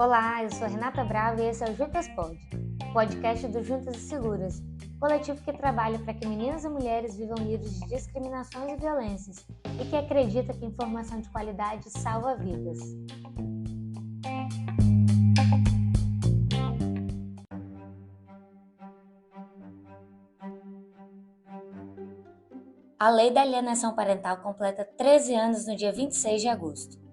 Olá, eu sou Renata Brava e esse é o Juntas Pod, podcast do Juntas e Seguras, coletivo que trabalha para que meninas e mulheres vivam livres de discriminações e violências e que acredita que informação de qualidade salva vidas. A Lei da Alienação Parental completa 13 anos no dia 26 de agosto.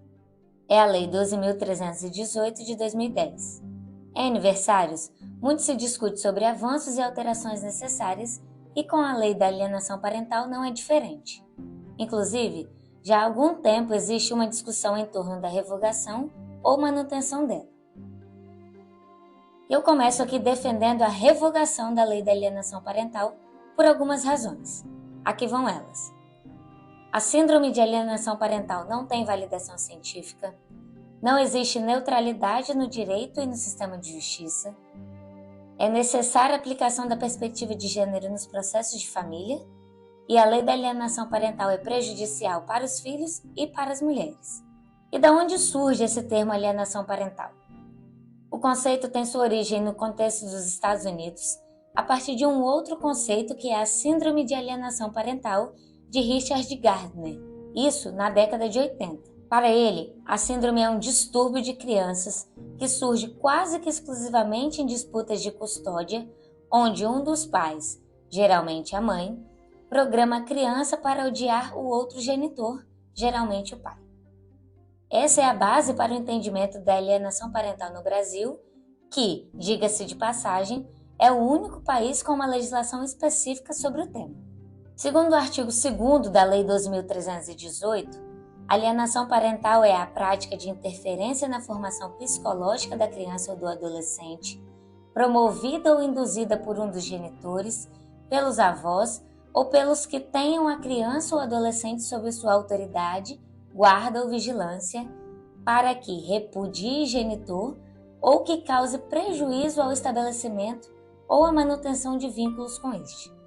É a Lei 12.318 de 2010. Em aniversários, muito se discute sobre avanços e alterações necessárias e com a Lei da Alienação Parental não é diferente. Inclusive, já há algum tempo existe uma discussão em torno da revogação ou manutenção dela. Eu começo aqui defendendo a revogação da Lei da Alienação Parental por algumas razões. Aqui vão elas. A síndrome de alienação parental não tem validação científica, não existe neutralidade no direito e no sistema de justiça, é necessária a aplicação da perspectiva de gênero nos processos de família e a lei da alienação parental é prejudicial para os filhos e para as mulheres. E de onde surge esse termo alienação parental? O conceito tem sua origem no contexto dos Estados Unidos, a partir de um outro conceito que é a síndrome de alienação parental de Richard Gardner, isso na década de 80. Para ele, a síndrome é um distúrbio de crianças que surge quase que exclusivamente em disputas de custódia, onde um dos pais, geralmente a mãe, programa a criança para odiar o outro genitor, geralmente o pai. Essa é a base para o entendimento da alienação parental no Brasil, que, diga-se de passagem, é o único país com uma legislação específica sobre o tema. Segundo o artigo 2º da Lei 12.318, alienação parental é a prática de interferência na formação psicológica da criança ou do adolescente, promovida ou induzida por um dos genitores, pelos avós ou pelos que tenham a criança ou adolescente sob sua autoridade, guarda ou vigilância, para que repudie genitor ou que cause prejuízo ao estabelecimento ou à manutenção de vínculos com este.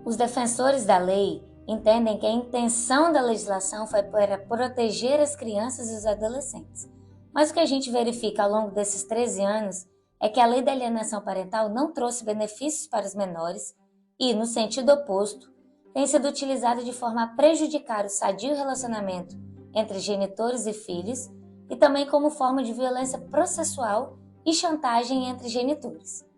Os defensores da lei entendem que a intenção da legislação foi para proteger as crianças e os adolescentes. Mas o que a gente verifica ao longo desses 13 anos é que a lei da alienação parental não trouxe benefícios para os menores e, no sentido oposto, tem sido utilizada de forma a prejudicar o sadio relacionamento entre genitores e filhos e também como forma de violência processual e chantagem entre genitores.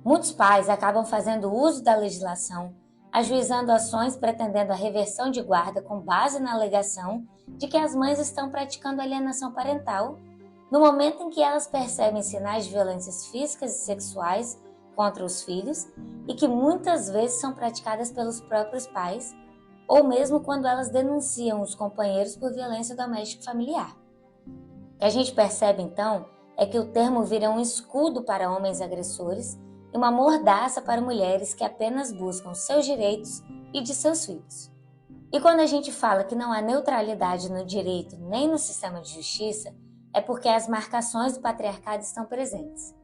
Muitos pais acabam fazendo uso da legislação, ajuizando ações pretendendo a reversão de guarda com base na alegação de que as mães estão praticando alienação parental no momento em que elas percebem sinais de violências físicas e sexuais contra os filhos e que muitas vezes são praticadas pelos próprios pais ou mesmo quando elas denunciam os companheiros por violência doméstica familiar. O que a gente percebe então é que o termo vira um escudo para homens agressores e uma mordaça para mulheres que apenas buscam seus direitos e de seus filhos. E quando a gente fala que não há neutralidade no direito nem no sistema de justiça, é porque as marcações do patriarcado estão presentes.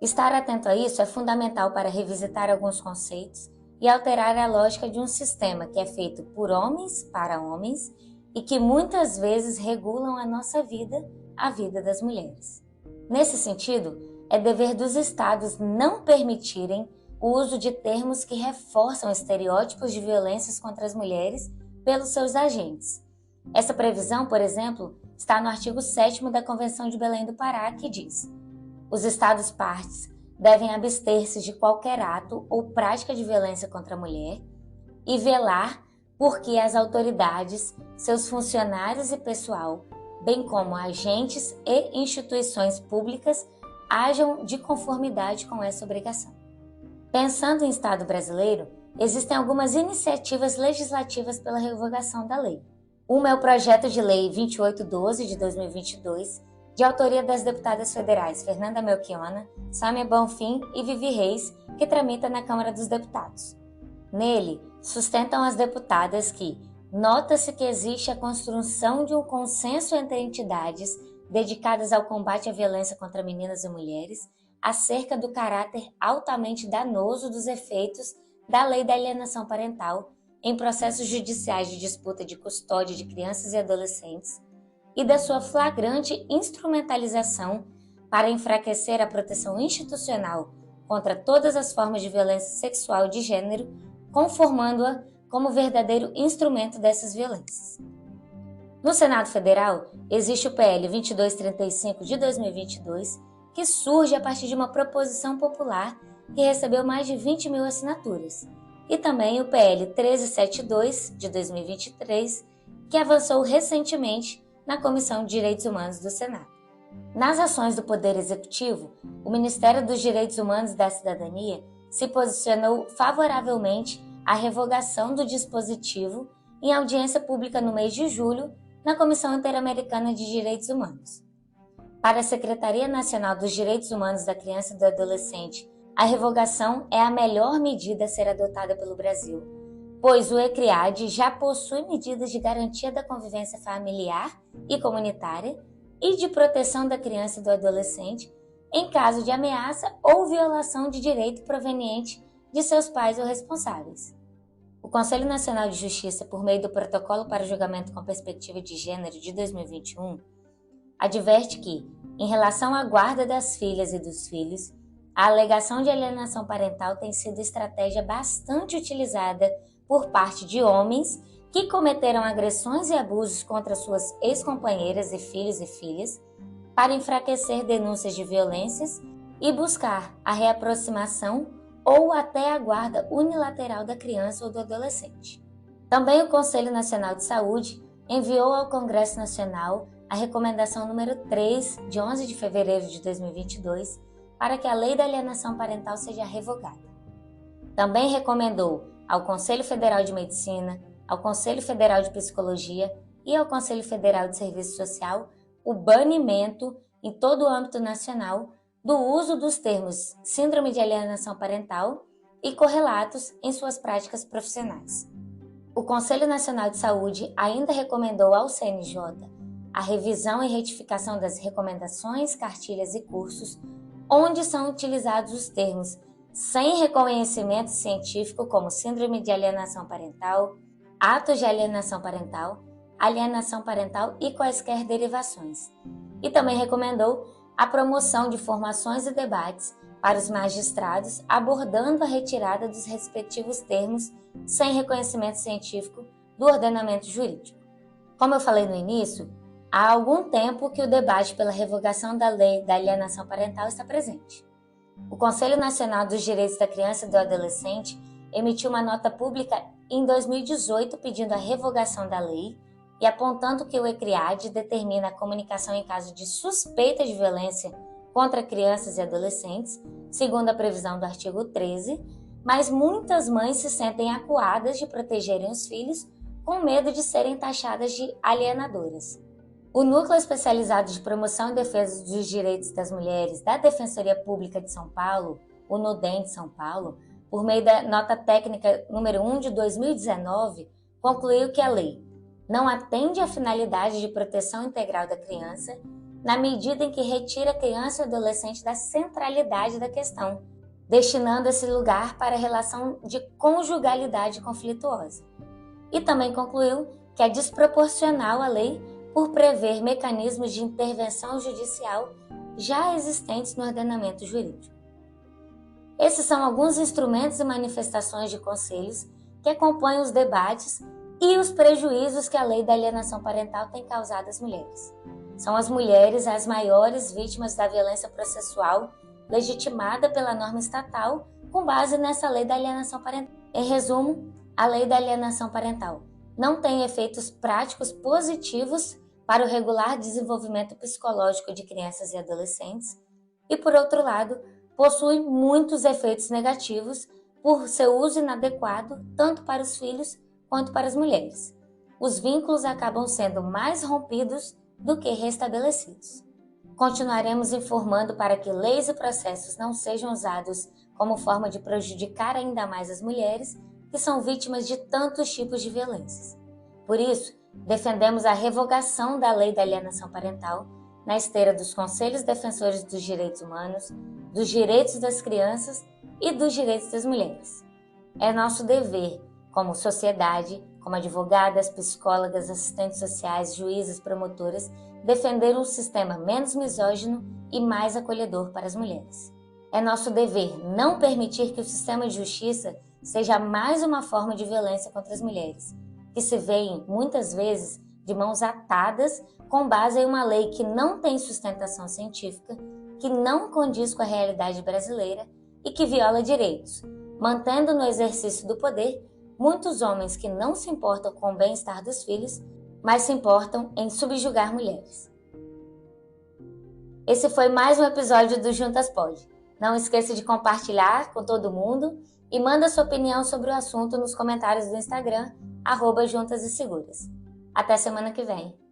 Estar atento a isso é fundamental para revisitar alguns conceitos e alterar a lógica de um sistema que é feito por homens para homens e que muitas vezes regulam a nossa vida, a vida das mulheres. Nesse sentido, é dever dos estados não permitirem o uso de termos que reforçam estereótipos de violências contra as mulheres pelos seus agentes. Essa previsão, por exemplo, está no artigo 7º da Convenção de Belém do Pará, que diz: os estados partes devem abster-se de qualquer ato ou prática de violência contra a mulher e velar por que as autoridades, seus funcionários e pessoal, bem como agentes e instituições públicas, hajam de conformidade com essa obrigação. Pensando em Estado brasileiro, existem algumas iniciativas legislativas pela revogação da lei. Uma é o projeto de lei 2812 de 2022, de autoria das deputadas federais Fernanda Melchiona, Sâmia Bonfim e Vivi Reis, que tramita na Câmara dos Deputados. Nele, sustentam as deputadas que nota-se que existe a construção de um consenso entre entidades dedicadas ao combate à violência contra meninas e mulheres, acerca do caráter altamente danoso dos efeitos da lei da alienação parental em processos judiciais de disputa de custódia de crianças e adolescentes, e da sua flagrante instrumentalização para enfraquecer a proteção institucional contra todas as formas de violência sexual de gênero, conformando-a como verdadeiro instrumento dessas violências. No Senado Federal, existe o PL 2235 de 2022, que surge a partir de uma proposição popular que recebeu mais de 20 mil assinaturas, e também o PL 1372 de 2023, que avançou recentemente na Comissão de Direitos Humanos do Senado. Nas ações do Poder Executivo, o Ministério dos Direitos Humanos e da Cidadania se posicionou favoravelmente à revogação do dispositivo em audiência pública no mês de julho na Comissão Interamericana de Direitos Humanos. Para a Secretaria Nacional dos Direitos Humanos da Criança e do Adolescente, a revogação é a melhor medida a ser adotada pelo Brasil, pois o ECRIAD já possui medidas de garantia da convivência familiar e comunitária e de proteção da criança e do adolescente em caso de ameaça ou violação de direito proveniente de seus pais ou responsáveis. O Conselho Nacional de Justiça, por meio do Protocolo para Julgamento com Perspectiva de Gênero de 2021, adverte que, em relação à guarda das filhas e dos filhos, a alegação de alienação parental tem sido estratégia bastante utilizada por parte de homens que cometeram agressões e abusos contra suas ex-companheiras e filhos e filhas para enfraquecer denúncias de violências e buscar a reaproximação ou até a guarda unilateral da criança ou do adolescente. Também o Conselho Nacional de Saúde enviou ao Congresso Nacional a recomendação número 3, de 11 de fevereiro de 2022, para que a Lei da Alienação Parental seja revogada. Também recomendou ao Conselho Federal de Medicina, ao Conselho Federal de Psicologia e ao Conselho Federal de Serviço Social o banimento em todo o âmbito nacional do uso dos termos síndrome de alienação parental e correlatos em suas práticas profissionais. O Conselho Nacional de Saúde ainda recomendou ao CNJ a revisão e retificação das recomendações, cartilhas e cursos onde são utilizados os termos sem reconhecimento científico como síndrome de alienação parental, atos de alienação parental e quaisquer derivações. E também recomendou a promoção de formações e debates para os magistrados abordando a retirada dos respectivos termos sem reconhecimento científico do ordenamento jurídico. Como eu falei no início, há algum tempo que o debate pela revogação da Lei da Alienação Parental está presente. O Conselho Nacional dos Direitos da Criança e do Adolescente emitiu uma nota pública em 2018 pedindo a revogação da lei e apontando que o ECRIAD determina a comunicação em caso de suspeita de violência contra crianças e adolescentes, segundo a previsão do artigo 13, mas muitas mães se sentem acuadas de protegerem os filhos com medo de serem taxadas de alienadoras. O Núcleo Especializado de Promoção e Defesa dos Direitos das Mulheres da Defensoria Pública de São Paulo, o NUDEM de São Paulo, por meio da nota técnica número 1 de 2019, concluiu que a lei não atende à finalidade de proteção integral da criança, na medida em que retira a criança e o adolescente da centralidade da questão, destinando esse lugar para a relação de conjugalidade conflituosa. E também concluiu que é desproporcional a lei por prever mecanismos de intervenção judicial já existentes no ordenamento jurídico. Esses são alguns instrumentos e manifestações de conselhos que acompanham os debates e os prejuízos que a Lei da Alienação Parental tem causado às mulheres. São as mulheres as maiores vítimas da violência processual legitimada pela norma estatal com base nessa Lei da Alienação Parental. Em resumo, a Lei da Alienação Parental não tem efeitos práticos positivos para o regular desenvolvimento psicológico de crianças e adolescentes e, por outro lado, possui muitos efeitos negativos por seu uso inadequado tanto para os filhos quanto para as mulheres. Os vínculos acabam sendo mais rompidos do que restabelecidos. Continuaremos informando para que leis e processos não sejam usados como forma de prejudicar ainda mais as mulheres que são vítimas de tantos tipos de violências. Por isso, defendemos a revogação da Lei da Alienação Parental na esteira dos Conselhos Defensores dos Direitos Humanos, dos direitos das crianças e dos direitos das mulheres. É nosso dever, como sociedade, como advogadas, psicólogas, assistentes sociais, juízes, promotoras, defenderam um sistema menos misógino e mais acolhedor para as mulheres. É nosso dever não permitir que o sistema de justiça seja mais uma forma de violência contra as mulheres, que se veem, muitas vezes, de mãos atadas com base em uma lei que não tem sustentação científica, que não condiz com a realidade brasileira e que viola direitos, mantendo no exercício do poder muitos homens que não se importam com o bem-estar dos filhos, mas se importam em subjugar mulheres. Esse foi mais um episódio do Juntas Pode. Não esqueça de compartilhar com todo mundo e manda sua opinião sobre o assunto nos comentários do Instagram, @juntaseseguras. Até semana que vem.